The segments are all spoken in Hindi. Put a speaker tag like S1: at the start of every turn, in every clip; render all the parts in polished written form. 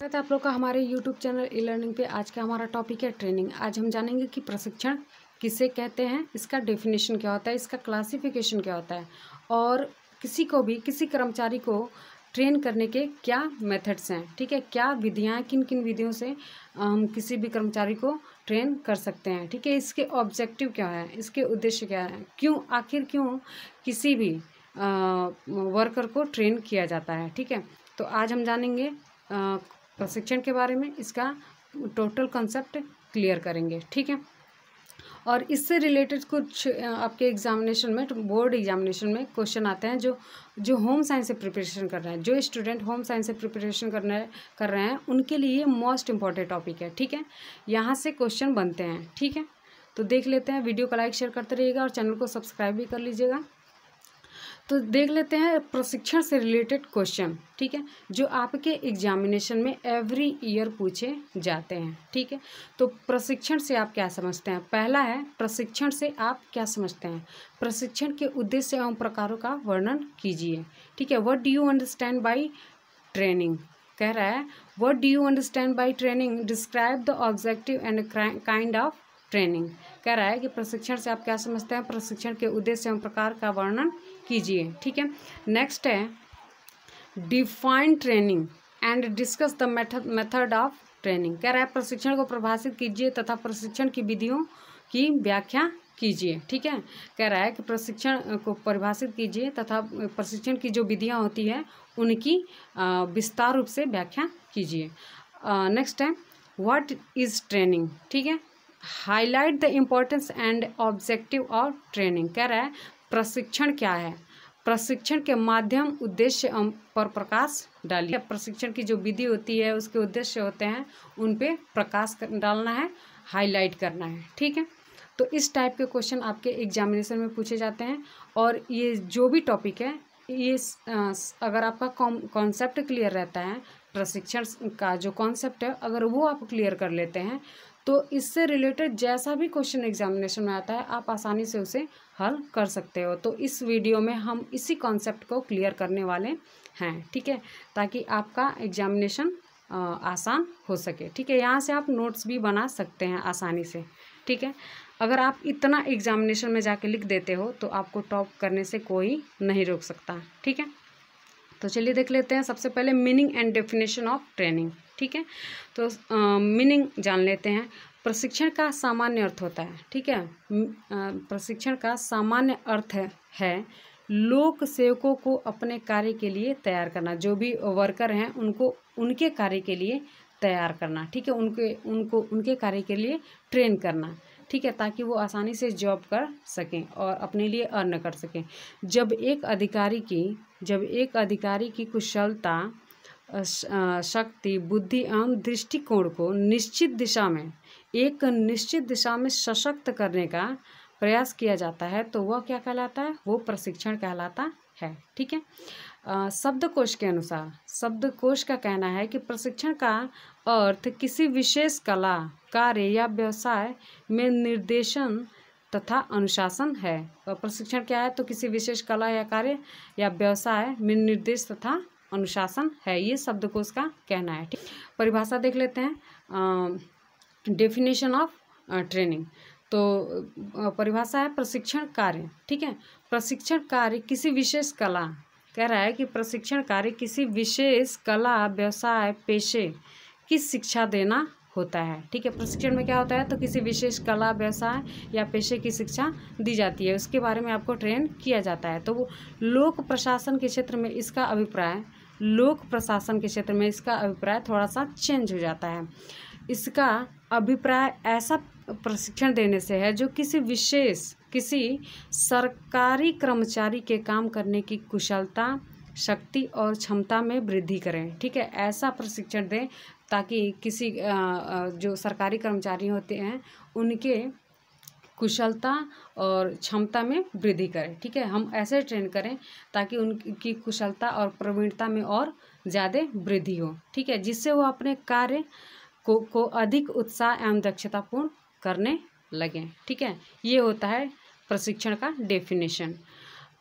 S1: स्वागत है आप लोग का हमारे YouTube चैनल ई लर्निंग पे। आज का हमारा टॉपिक है ट्रेनिंग। आज हम जानेंगे कि प्रशिक्षण किसे कहते हैं, इसका डेफिनेशन क्या होता है, इसका क्लासिफिकेशन क्या होता है और किसी कर्मचारी को ट्रेन करने के क्या मेथड्स हैं। ठीक है, क्या विधियाँ, किन किन विधियों से हम किसी भी कर्मचारी को ट्रेन कर सकते हैं। ठीक है, इसके ऑब्जेक्टिव क्या है, इसके उद्देश्य क्या है, क्यों किसी भी वर्कर को ट्रेन किया जाता है। ठीक है, तो आज हम जानेंगे प्रशिक्षण के बारे में, इसका टोटल कॉन्सेप्ट क्लियर करेंगे। ठीक है, और इससे रिलेटेड कुछ आपके एग्जामिनेशन में, बोर्ड एग्जामिनेशन में क्वेश्चन आते हैं जो होम साइंस से प्रिपरेशन कर रहे हैं, जो स्टूडेंट होम साइंस से प्रिपरेशन कर रहे हैं उनके लिए मोस्ट इम्पॉर्टेंट टॉपिक है। ठीक है, यहाँ से क्वेश्चन बनते हैं। ठीक है, तो देख लेते हैं। वीडियो को लाइक शेयर करते रहिएगा और चैनल को सब्सक्राइब भी कर लीजिएगा। तो देख लेते हैं प्रशिक्षण से रिलेटेड क्वेश्चन। ठीक है, जो आपके एग्जामिनेशन में एवरी ईयर पूछे जाते हैं। ठीक है, तो प्रशिक्षण से आप क्या समझते हैं। पहला है, प्रशिक्षण से आप क्या समझते हैं। प्रशिक्षण के उद्देश्य एवं प्रकारों का वर्णन कीजिए। ठीक है, what do you understand by training, कह रहा है what do you understand by training, describe the objective and kind of training. कह रहा है कि प्रशिक्षण से आप क्या समझते हैं, प्रशिक्षण के उद्देश्य एवं प्रकार का वर्णन कीजिए। ठीक है, नेक्स्ट है define training and discuss the method of training. कह रहा है प्रशिक्षण को परिभाषित कीजिए तथा प्रशिक्षण की विधियों की व्याख्या कीजिए। ठीक है, कह रहा है कि प्रशिक्षण को परिभाषित कीजिए तथा प्रशिक्षण की जो विधियां होती है उनकी विस्तार रूप से व्याख्या कीजिए। नेक्स्ट है व्हाट इज ट्रेनिंग। ठीक है, highlight the importance and objective of training. कह रहा है प्रशिक्षण क्या है, प्रशिक्षण के माध्यम, उद्देश्य पर प्रकाश डालिए। प्रशिक्षण की जो विधि होती है, उसके उद्देश्य होते हैं, उन पे प्रकाश डालना है, हाईलाइट करना है। ठीक है, तो इस टाइप के क्वेश्चन आपके एग्जामिनेशन में पूछे जाते हैं। और ये जो भी टॉपिक है, ये अगर आपका कॉन्सेप्ट क्लियर रहता है, प्रशिक्षण का जो कॉन्सेप्ट है अगर वो आप क्लियर कर लेते हैं तो इससे रिलेटेड जैसा भी क्वेश्चन एग्जामिनेशन में आता है आप आसानी से उसे हल कर सकते हो। तो इस वीडियो में हम इसी कॉन्सेप्ट को क्लियर करने वाले हैं। ठीक है, ताकि आपका एग्जामिनेशन आसान हो सके। ठीक है, यहाँ से आप नोट्स भी बना सकते हैं आसानी से। ठीक है, अगर आप इतना एग्जामिनेशन में जाके लिख देते हो तो आपको टॉप करने से कोई नहीं रोक सकता। ठीक है, तो चलिए देख लेते हैं। सबसे पहले meaning and definition of training. ठीक है, तो मीनिंग जान लेते हैं। प्रशिक्षण का सामान्य अर्थ होता है। ठीक है, प्रशिक्षण का सामान्य अर्थ है लोक सेवकों को अपने कार्य के लिए तैयार करना। जो भी वर्कर हैं उनको उनके कार्य के लिए तैयार करना। ठीक है, उनके कार्य के लिए ट्रेन करना। ठीक है, ताकि वो आसानी से जॉब कर सकें और अपने लिए अर्न कर सकें। जब एक अधिकारी की कुशलता, शक्ति, बुद्धि एवं दृष्टिकोण को एक निश्चित दिशा में सशक्त करने का प्रयास किया जाता है तो वह क्या कहलाता है, वो प्रशिक्षण कहलाता है। ठीक है, शब्दकोश के अनुसार, शब्दकोश का कहना है कि प्रशिक्षण का अर्थ किसी विशेष कला, कार्य या व्यवसाय में निर्देशन तथा अनुशासन है। और प्रशिक्षण क्या है, तो किसी विशेष कला या कार्य या व्यवसाय में निर्देश तथा अनुशासन है, ये शब्दकोश का कहना है। ठीक, परिभाषा देख लेते हैं। डेफिनेशन ऑफ ट्रेनिंग, तो परिभाषा है प्रशिक्षण कार्य। ठीक है, प्रशिक्षण कार्य किसी विशेष कला, कह रहा है कि प्रशिक्षण कार्य किसी विशेष कला, व्यवसाय, पेशे की शिक्षा देना होता है। ठीक है, प्रशिक्षण में क्या होता है, तो किसी विशेष कला, व्यवसाय या पेशे की शिक्षा दी जाती है, उसके बारे में आपको ट्रेन किया जाता है। तो वो लोक प्रशासन के क्षेत्र में इसका अभिप्राय थोड़ा सा चेंज हो जाता है। इसका अभिप्राय ऐसा प्रशिक्षण देने से है जो किसी सरकारी कर्मचारी के काम करने की कुशलता, शक्ति और क्षमता में वृद्धि करें। ठीक है, ऐसा प्रशिक्षण दें ताकि किसी जो सरकारी कर्मचारी होते हैं उनके कुशलता और क्षमता में वृद्धि करें। ठीक है, हम ऐसे ट्रेन करें ताकि उनकी कुशलता और प्रवीणता में और ज़्यादा वृद्धि हो। ठीक है, जिससे वो अपने कार्य को अधिक उत्साह एवं दक्षतापूर्ण करने लगें। ठीक है, ये होता है प्रशिक्षण का डेफिनेशन।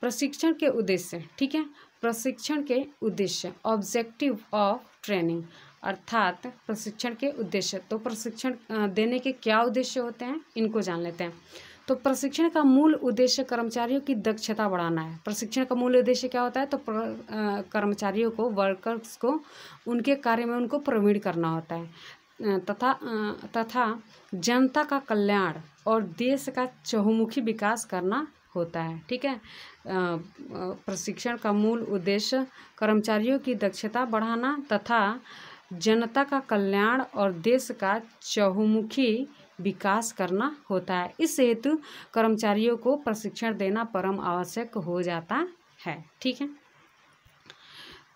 S1: प्रशिक्षण के उद्देश्य। ठीक है, प्रशिक्षण के उद्देश्य, ऑब्जेक्टिव ऑफ ट्रेनिंग, अर्थात प्रशिक्षण के उद्देश्य। तो प्रशिक्षण देने के क्या उद्देश्य होते हैं, इनको जान लेते हैं। तो प्रशिक्षण का मूल उद्देश्य कर्मचारियों की दक्षता बढ़ाना है। प्रशिक्षण का मूल उद्देश्य क्या होता है, तो कर्मचारियों को, वर्कर्स को उनके कार्य में उनको प्रवीण करना होता है तथा जनता का कल्याण और देश का चहुमुखी विकास करना होता है। ठीक है, प्रशिक्षण का मूल उद्देश्य कर्मचारियों की दक्षता बढ़ाना तथा जनता का कल्याण और देश का चहुमुखी विकास करना होता है। इस हेतु कर्मचारियों को प्रशिक्षण देना परम आवश्यक हो जाता है। ठीक है,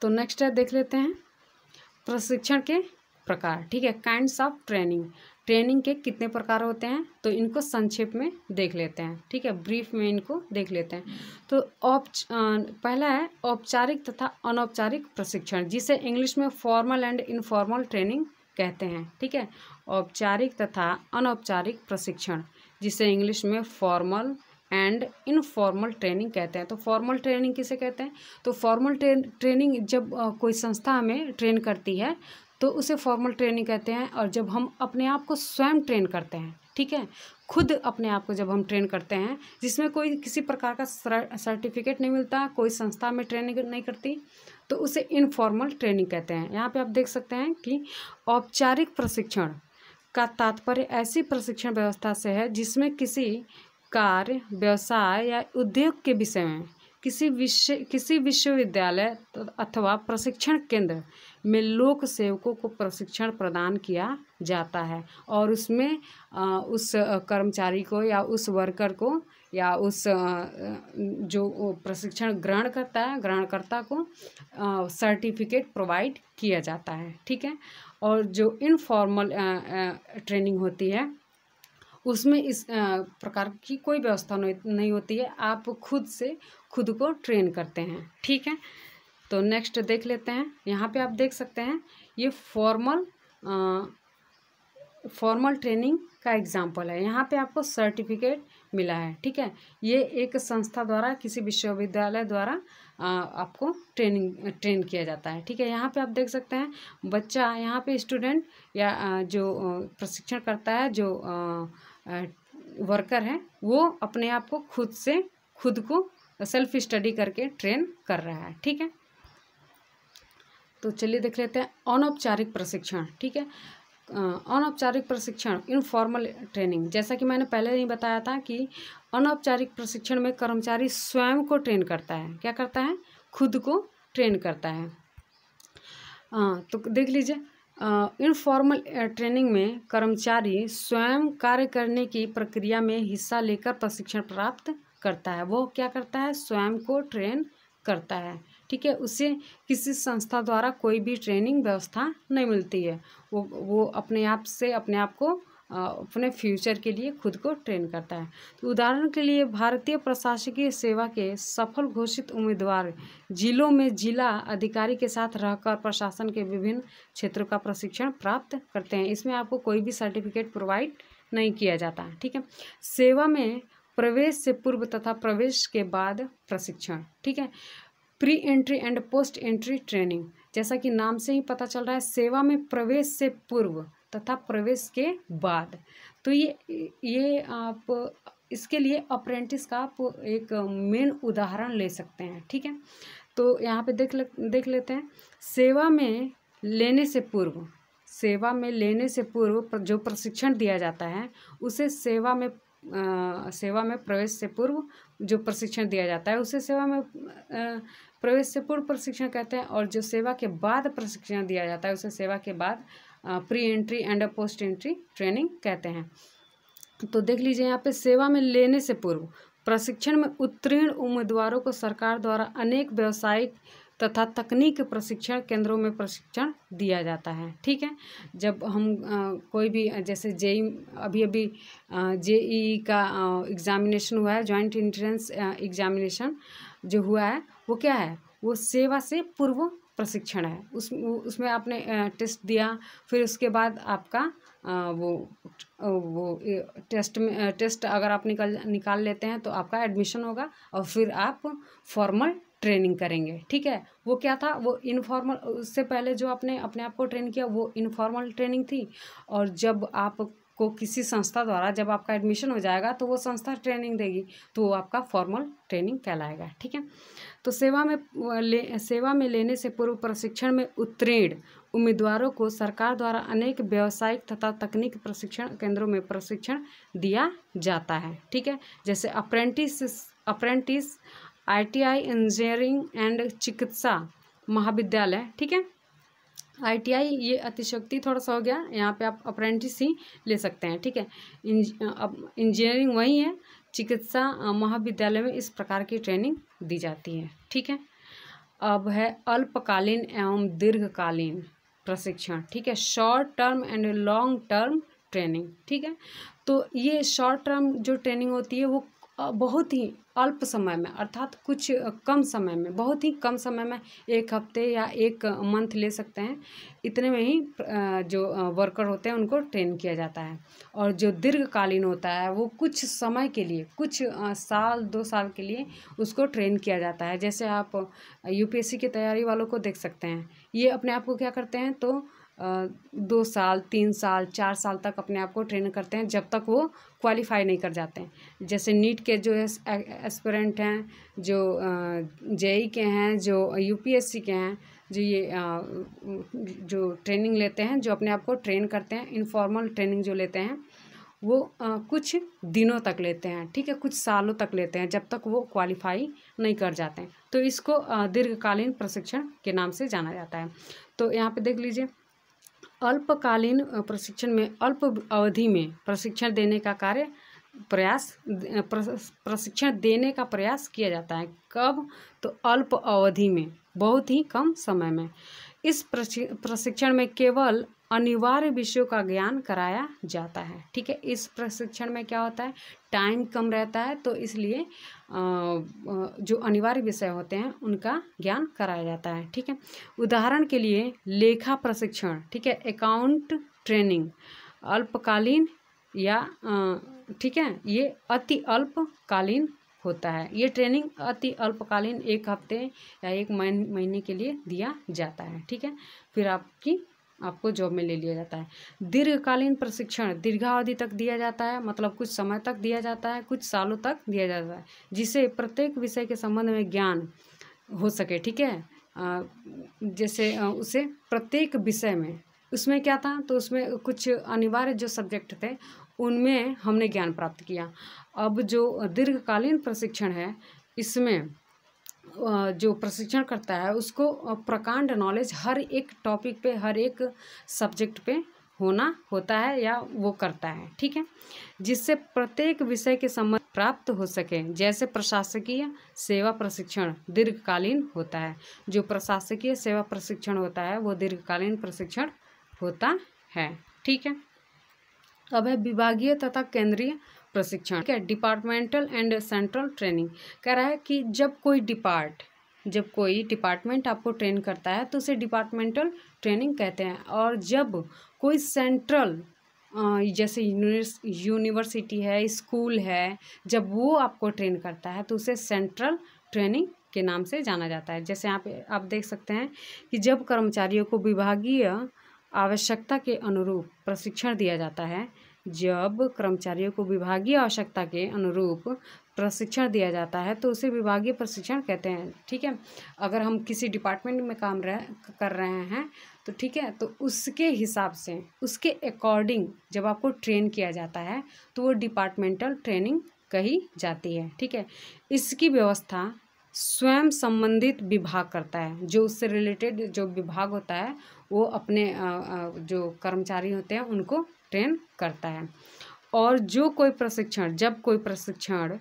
S1: तो नेक्स्ट देख लेते हैं प्रशिक्षण के प्रकार। ठीक है, काइंड्स ऑफ ट्रेनिंग। ट्रेनिंग के कितने प्रकार होते हैं, तो इनको संक्षेप में देख लेते हैं। ठीक है, ब्रीफ में इनको देख लेते हैं। तो पहला है औपचारिक तथा अनौपचारिक प्रशिक्षण, जिसे इंग्लिश में फॉर्मल एंड इनफॉर्मल ट्रेनिंग कहते हैं। ठीक है, औपचारिक तथा अनौपचारिक प्रशिक्षण, जिसे इंग्लिश में फॉर्मल एंड इनफॉर्मल ट्रेनिंग कहते हैं। तो फॉर्मल ट्रेनिंग किसे कहते हैं, तो फॉर्मल ट्रेनिंग जब कोई संस्था हमें ट्रेन करती है तो उसे फॉर्मल ट्रेनिंग कहते हैं। और जब हम अपने आप को स्वयं ट्रेन करते हैं, ठीक है, खुद अपने आप को जब हम ट्रेन करते हैं, जिसमें कोई किसी प्रकार का सर्टिफिकेट नहीं मिलता, कोई संस्था में ट्रेनिंग नहीं करती, तो उसे इनफॉर्मल ट्रेनिंग कहते हैं। यहाँ पे आप देख सकते हैं कि औपचारिक प्रशिक्षण का तात्पर्य ऐसी प्रशिक्षण व्यवस्था से है जिसमें किसी कार्य, व्यवसाय या उद्योग के विषय में किसी विश्वविद्यालय अथवा प्रशिक्षण केंद्र में लोक सेवकों को प्रशिक्षण प्रदान किया जाता है। और उसमें उस कर्मचारी को या उस वर्कर को या उस जो प्रशिक्षण ग्रहणकर्ता को सर्टिफिकेट प्रोवाइड किया जाता है। ठीक है, और जो इनफॉर्मल ट्रेनिंग होती है उसमें इस प्रकार की कोई व्यवस्था नहीं होती है, आप खुद से खुद को ट्रेन करते हैं। ठीक है, तो नेक्स्ट देख लेते हैं। यहाँ पे आप देख सकते हैं ये फॉर्मल ट्रेनिंग का एग्जाम्पल है। यहाँ पे आपको सर्टिफिकेट मिला है। ठीक है, ये एक संस्था द्वारा, किसी विश्वविद्यालय द्वारा आपको ट्रेन किया जाता है। ठीक है, यहाँ पे आप देख सकते हैं बच्चा, यहाँ पे स्टूडेंट या जो प्रशिक्षण करता है, जो वर्कर है, वो अपने आप को खुद को सेल्फ स्टडी करके ट्रेन कर रहा है। ठीक है, तो चलिए देख लेते हैं अनौपचारिक प्रशिक्षण। ठीक है, अनौपचारिक प्रशिक्षण, इनफॉर्मल ट्रेनिंग, जैसा कि मैंने पहले ही बताया था कि अनौपचारिक प्रशिक्षण में कर्मचारी स्वयं को ट्रेन करता है। क्या करता है, खुद को ट्रेन करता है। तो देख लीजिए, इनफॉर्मल ट्रेनिंग में कर्मचारी स्वयं कार्य करने की प्रक्रिया में हिस्सा लेकर प्रशिक्षण प्राप्त करता है। वो क्या करता है, स्वयं को ट्रेन करता है। ठीक है, उसे किसी संस्था द्वारा कोई भी ट्रेनिंग व्यवस्था नहीं मिलती है, वो अपने आप को अपने फ्यूचर के लिए खुद को ट्रेन करता है। तो उदाहरण के लिए भारतीय प्रशासकीय सेवा के सफल घोषित उम्मीदवार जिलों में जिला अधिकारी के साथ रहकर प्रशासन के विभिन्न क्षेत्रों का प्रशिक्षण प्राप्त करते हैं। इसमें आपको कोई भी सर्टिफिकेट प्रोवाइड नहीं किया जाता। ठीक है, सेवा में प्रवेश से पूर्व तथा प्रवेश के बाद प्रशिक्षण। ठीक है, pre entry and post entry training, जैसा कि नाम से ही पता चल रहा है, सेवा में प्रवेश से पूर्व तथा प्रवेश के बाद। तो ये आप इसके लिए अप्रेंटिस का आप एक मेन उदाहरण ले सकते हैं। ठीक है, तो यहाँ पे देख लेते हैं, सेवा में लेने से पूर्व जो प्रशिक्षण दिया जाता है उसे सेवा में प्रवेश से पूर्व जो प्रशिक्षण दिया जाता है उसे सेवा में प्रवेश से पूर्व प्रशिक्षण कहते हैं। और जो सेवा के बाद प्रशिक्षण दिया जाता है उसे सेवा के बाद pre entry and post entry training कहते हैं। तो देख लीजिए, यहाँ पे सेवा में लेने से पूर्व प्रशिक्षण में उत्तीर्ण उम्मीदवारों को सरकार द्वारा अनेक व्यावसायिक तथा तकनीक प्रशिक्षण केंद्रों में प्रशिक्षण दिया जाता है। ठीक है, जब हम कोई भी, जैसे अभी जेईई का एग्जामिनेशन हुआ है, जॉइंट एंट्रेंस एग्जामिनेशन जो हुआ है, वो क्या है, वो सेवा से पूर्व प्रशिक्षण है। उसमें आपने टेस्ट दिया, फिर उसके बाद आपका वो टेस्ट अगर आप निकाल लेते हैं तो आपका एडमिशन होगा और फिर आप फॉर्मल ट्रेनिंग करेंगे। ठीक है, वो क्या था, वो इनफॉर्मल, उससे पहले जो आपने अपने आप को ट्रेन किया वो इनफॉर्मल ट्रेनिंग थी, और जब आपको किसी संस्था द्वारा जब आपका एडमिशन हो जाएगा तो वो संस्था ट्रेनिंग देगी, तो वो आपका फॉर्मल ट्रेनिंग कहलाएगा। ठीक है, तो सेवा में लेने से पूर्व प्रशिक्षण में उत्तीर्ण उम्मीदवारों को सरकार द्वारा अनेक व्यावसायिक तथा तकनीक प्रशिक्षण केंद्रों में प्रशिक्षण दिया जाता है। ठीक है, जैसे अप्रेंटिस ITI इंजीनियरिंग एंड चिकित्सा महाविद्यालय। ठीक है, ITI ये अतिशयोक्ति थोड़ा सा हो गया, यहाँ पे आप अप्रेंटिस ही ले सकते हैं। ठीक है, इंजीनियरिंग वही है, चिकित्सा महाविद्यालय में इस प्रकार की ट्रेनिंग दी जाती है। ठीक है, अब है अल्पकालीन एवं दीर्घकालीन प्रशिक्षण। ठीक है, short term and long term training. ठीक है, तो ये शॉर्ट टर्म जो ट्रेनिंग होती है वो बहुत ही अल्प समय में, अर्थात कुछ कम समय में, बहुत ही कम समय में, 1 हफ्ते या 1 मंथ ले सकते हैं, इतने में ही जो वर्कर होते हैं उनको ट्रेन किया जाता है। और जो दीर्घकालीन होता है वो कुछ समय के लिए, कुछ साल 2 साल के लिए उसको ट्रेन किया जाता है। जैसे आप UPSC की तैयारी वालों को देख सकते हैं, ये अपने आप को क्या करते हैं, तो 2 साल 3 साल 4 साल तक अपने आप को ट्रेन करते हैं, जब तक वो क्वालिफाई नहीं कर जाते हैं। जैसे नीट के जो एस्पिरेंट हैं, जो JEE के हैं, जो UPSC के हैं, जो ये जो ट्रेनिंग लेते हैं, जो अपने आप को ट्रेन करते हैं, इनफॉर्मल ट्रेनिंग जो लेते हैं वो कुछ दिनों तक लेते हैं। ठीक है, कुछ सालों तक लेते हैं, जब तक वो क्वालिफाई नहीं कर जाते हैं, तो इसको दीर्घकालीन प्रशिक्षण के नाम से जाना जाता है। तो यहाँ पे देख लीजिए, अल्पकालीन प्रशिक्षण में अल्प अवधि में प्रशिक्षण देने का प्रशिक्षण देने का प्रयास किया जाता है। कब, तो अल्प अवधि में, बहुत ही कम समय में। इस प्रशिक्षण में केवल अनिवार्य विषयों का ज्ञान कराया जाता है। ठीक है, इस प्रशिक्षण में क्या होता है, टाइम कम रहता है, तो इसलिए जो अनिवार्य विषय होते हैं उनका ज्ञान कराया जाता है। ठीक है, उदाहरण के लिए लेखा प्रशिक्षण, ठीक है, अकाउंट ट्रेनिंग अल्पकालीन या ठीक है, ये अति अल्पकालीन होता है। ये ट्रेनिंग अति अल्पकालीन 1 हफ्ते या 1 महीने के लिए दिया जाता है। ठीक है, फिर आपको जॉब में ले लिया जाता है। दीर्घकालीन प्रशिक्षण दीर्घावधि तक दिया जाता है, मतलब कुछ समय तक दिया जाता है, कुछ सालों तक दिया जाता है, जिससे प्रत्येक विषय के संबंध में ज्ञान हो सके। ठीक है, जैसे उसे प्रत्येक विषय में, उसमें क्या था, तो उसमें कुछ अनिवार्य जो सब्जेक्ट थे उनमें हमने ज्ञान प्राप्त किया। अब जो दीर्घकालीन प्रशिक्षण है, इसमें जो प्रशिक्षण करता है उसको प्रकांड नॉलेज हर एक टॉपिक पे, हर एक सब्जेक्ट पे होना होता है या वो करता है। ठीक है, जिससे प्रत्येक विषय के संबंध प्राप्त हो सके। जैसे प्रशासकीय सेवा प्रशिक्षण दीर्घकालीन होता है, जो प्रशासकीय सेवा प्रशिक्षण होता है वो दीर्घकालीन प्रशिक्षण होता है। ठीक है, अब है विभागीय तथा केंद्रीय प्रशिक्षण। ठीक है, डिपार्टमेंटल एंड सेंट्रल ट्रेनिंग कह रहा है कि जब कोई डिपार्टमेंट आपको ट्रेन करता है तो उसे डिपार्टमेंटल ट्रेनिंग कहते हैं, और जब कोई सेंट्रल जैसे यूनिवर्सिटी है, स्कूल है, जब वो आपको ट्रेन करता है तो उसे सेंट्रल ट्रेनिंग के नाम से जाना जाता है। जैसे यहाँ पे आप देख सकते हैं कि जब कर्मचारियों को विभागीय आवश्यकता के अनुरूप प्रशिक्षण दिया जाता है, जब कर्मचारियों को विभागीय आवश्यकता के अनुरूप प्रशिक्षण दिया जाता है तो उसे विभागीय प्रशिक्षण कहते हैं। ठीक है, अगर हम किसी डिपार्टमेंट में काम कर रहे हैं तो ठीक है, तो उसके हिसाब से, उसके अकॉर्डिंग जब आपको ट्रेन किया जाता है तो वो डिपार्टमेंटल ट्रेनिंग कही जाती है। ठीक है, इसकी व्यवस्था स्वयं संबंधित विभाग करता है, जो उससे रिलेटेड जो विभाग होता है वो अपने जो कर्मचारी होते हैं उनको ट्रेन करता है। और जब कोई प्रशिक्षण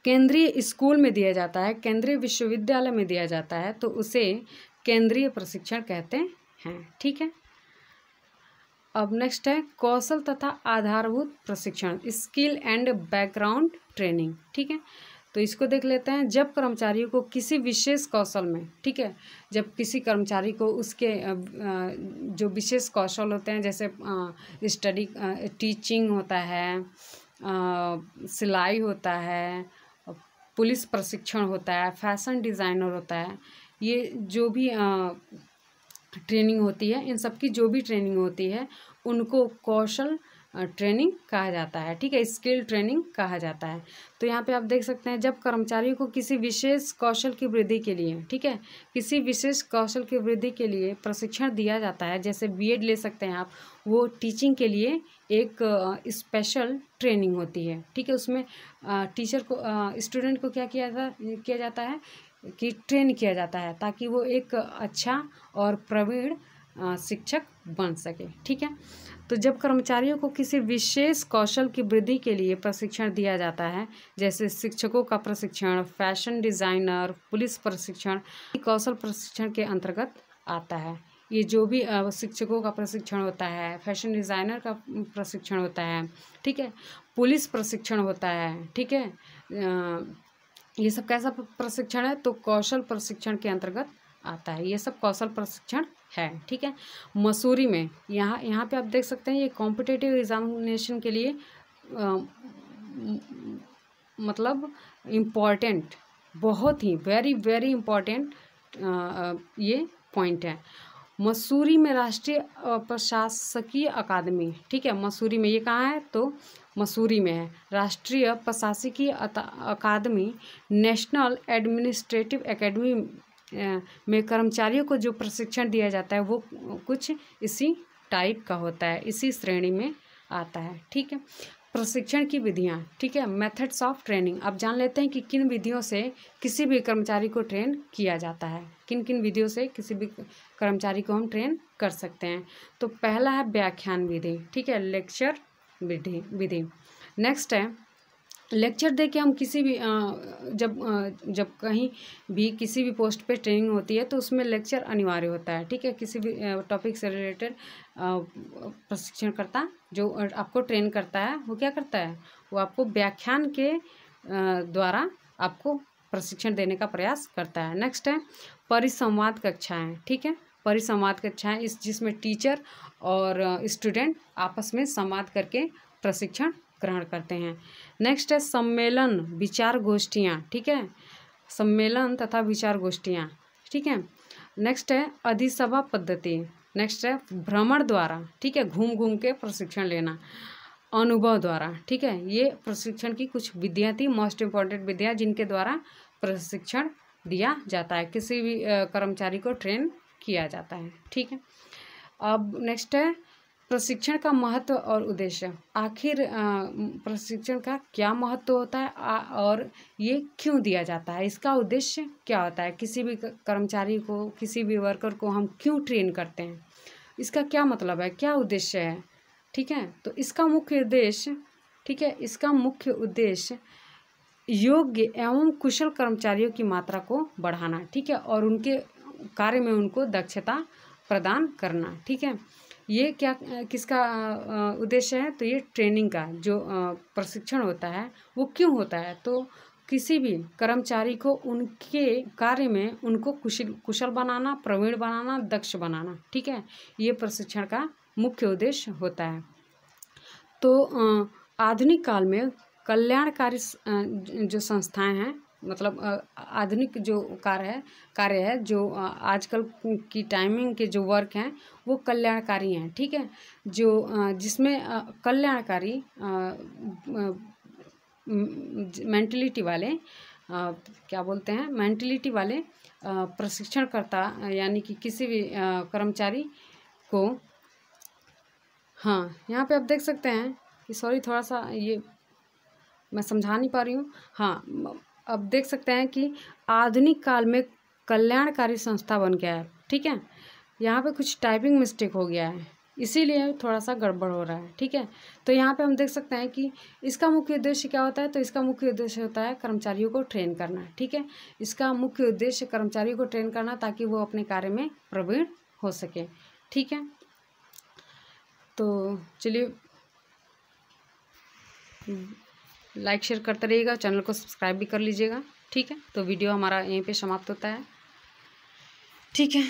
S1: केंद्रीय स्कूल में दिया जाता है, केंद्रीय विश्वविद्यालय में दिया जाता है, तो उसे केंद्रीय प्रशिक्षण कहते हैं। ठीक है, अब नेक्स्ट है कौशल तथा आधारभूत प्रशिक्षण, स्किल एंड बैकग्राउंड ट्रेनिंग। ठीक है, तो इसको देख लेते हैं। जब कर्मचारियों को किसी विशेष कौशल में, ठीक है, जब किसी कर्मचारी को उसके जो विशेष कौशल होते हैं, जैसे टीचिंग होता है, सिलाई होता है, पुलिस प्रशिक्षण होता है, फैशन डिज़ाइनर होता है, ये जो भी ट्रेनिंग होती है, इन सब की जो भी ट्रेनिंग होती है उनको कौशल ट्रेनिंग कहा जाता है, ठीक है, स्किल ट्रेनिंग कहा जाता है। तो यहाँ पे आप देख सकते हैं, जब कर्मचारियों को किसी विशेष कौशल की वृद्धि के लिए, ठीक है, किसी विशेष कौशल की वृद्धि के लिए प्रशिक्षण दिया जाता है, जैसे बीएड ले सकते हैं आप, वो टीचिंग के लिए एक स्पेशल ट्रेनिंग होती है, ठीक है। उसमें टीचर को स्टूडेंट को क्या किया जाता है कि ट्रेन किया जाता है, ताकि वो एक अच्छा और प्रवीण शिक्षक बन सके, ठीक है। तो जब कर्मचारियों को किसी विशेष कौशल की वृद्धि के लिए प्रशिक्षण दिया जाता है, जैसे शिक्षकों का प्रशिक्षण, फैशन डिज़ाइनर, पुलिस प्रशिक्षण, कौशल प्रशिक्षण के अंतर्गत आता है। ये जो भी शिक्षकों का प्रशिक्षण होता है, फैशन डिज़ाइनर का प्रशिक्षण होता है, ठीक है, पुलिस प्रशिक्षण होता है, ठीक है, ये सब कैसा प्रशिक्षण है, तो कौशल प्रशिक्षण के अंतर्गत आता है। ये सब कौशल प्रशिक्षण है, ठीक है। मसूरी में यहाँ पे आप देख सकते हैं, ये कॉम्पिटिटिव एग्जामिनेशन के लिए मतलब इम्पॉर्टेंट, बहुत ही वेरी वेरी इम्पॉर्टेंट ये पॉइंट है। मसूरी में राष्ट्रीय प्रशासकीय अकादमी, ठीक है, मसूरी में, ये कहाँ है, तो मसूरी में है। राष्ट्रीय प्रशासकीय अकादमी, नेशनल एडमिनिस्ट्रेटिव एकेडमी में कर्मचारियों को जो प्रशिक्षण दिया जाता है वो कुछ इसी टाइप का होता है, इसी श्रेणी में आता है, ठीक है। प्रशिक्षण की विधियाँ, ठीक है, मेथड्स ऑफ ट्रेनिंग। अब जान लेते हैं कि किन विधियों से किसी भी कर्मचारी को ट्रेन किया जाता है, किन किन विधियों से किसी भी कर्मचारी को हम ट्रेन कर सकते हैं। तो पहला है व्याख्यान विधि, ठीक है, लेक्चर विधि। नेक्स्ट है लेक्चर दे के हम किसी भी जब कहीं भी किसी भी पोस्ट पे ट्रेनिंग होती है तो उसमें लेक्चर अनिवार्य होता है, ठीक है। किसी भी टॉपिक से रिलेटेड प्रशिक्षणकर्ता जो आपको ट्रेन करता है वो क्या करता है, वो आपको व्याख्यान के द्वारा आपको प्रशिक्षण देने का प्रयास करता है। नेक्स्ट है परिसंवाद कक्षाएँ, ठीक है, परिसंवाद कक्षाएँ जिसमें टीचर और स्टूडेंट आपस में संवाद करके प्रशिक्षण ग्रहण करते हैं। नेक्स्ट है सम्मेलन विचार गोष्ठियाँ, ठीक है, सम्मेलन तथा विचार गोष्ठियाँ, ठीक है। नेक्स्ट है अधिसभा पद्धति। नेक्स्ट है भ्रमण द्वारा, ठीक है, घूम घूम के प्रशिक्षण लेना, अनुभव द्वारा, ठीक है। ये प्रशिक्षण की कुछ विधियाँ थी, मोस्ट इम्पॉर्टेंट विधियाँ जिनके द्वारा प्रशिक्षण दिया जाता है, किसी भी कर्मचारी को ट्रेन किया जाता है, ठीक है। अब नेक्स्ट है प्रशिक्षण का महत्व और उद्देश्य। आखिर प्रशिक्षण का क्या महत्व होता है और ये क्यों दिया जाता है, इसका उद्देश्य क्या होता है, किसी भी कर्मचारी को, किसी भी वर्कर को हम क्यों ट्रेन करते हैं, इसका क्या मतलब है, क्या उद्देश्य है, ठीक है। तो इसका मुख्य उद्देश्य, ठीक है, इसका मुख्य उद्देश्य योग्य एवं कुशल कर्मचारियों की मात्रा को बढ़ाना, ठीक है, और उनके कार्य में उनको दक्षता प्रदान करना, ठीक है। ये क्या किसका उद्देश्य है, तो ये ट्रेनिंग का जो प्रशिक्षण होता है वो क्यों होता है, तो किसी भी कर्मचारी को उनके कार्य में उनको कुशल बनाना, प्रवीण बनाना, दक्ष बनाना, ठीक है, ये प्रशिक्षण का मुख्य उद्देश्य होता है। तो आधुनिक काल में कल्याणकारी जो संस्थाएं हैं, मतलब आधुनिक जो कार्य है जो आजकल की टाइमिंग के जो वर्क हैं वो कल्याणकारी हैं, ठीक है, जो जिसमें कल्याणकारी मेंटलिटी वाले क्या बोलते हैं, मेंटलिटी वाले प्रशिक्षणकर्ता, यानी कि किसी भी कर्मचारी को, हाँ यहाँ पे आप देख सकते हैं कि सॉरी थोड़ा सा ये मैं समझा नहीं पा रही हूँ, हाँ अब देख सकते हैं कि आधुनिक काल में कल्याणकारी संस्था बन गया है, ठीक है। यहाँ पे कुछ टाइपिंग मिस्टेक हो गया है, इसीलिए थोड़ा सा गड़बड़ हो रहा है, ठीक है। तो यहाँ पे हम देख सकते हैं कि इसका मुख्य उद्देश्य क्या होता है, तो इसका मुख्य उद्देश्य होता है कर्मचारियों को ट्रेन करना, ठीक है। इसका मुख्य उद्देश्य कर्मचारियों को ट्रेन करना ताकि वो अपने कार्य में प्रवीण हो सके, ठीक है। तो चलिए लाइक शेयर करते रहिएगा, चैनल को सब्सक्राइब भी कर लीजिएगा, ठीक है। तो वीडियो हमारा यहीं पे समाप्त होता है, ठीक है।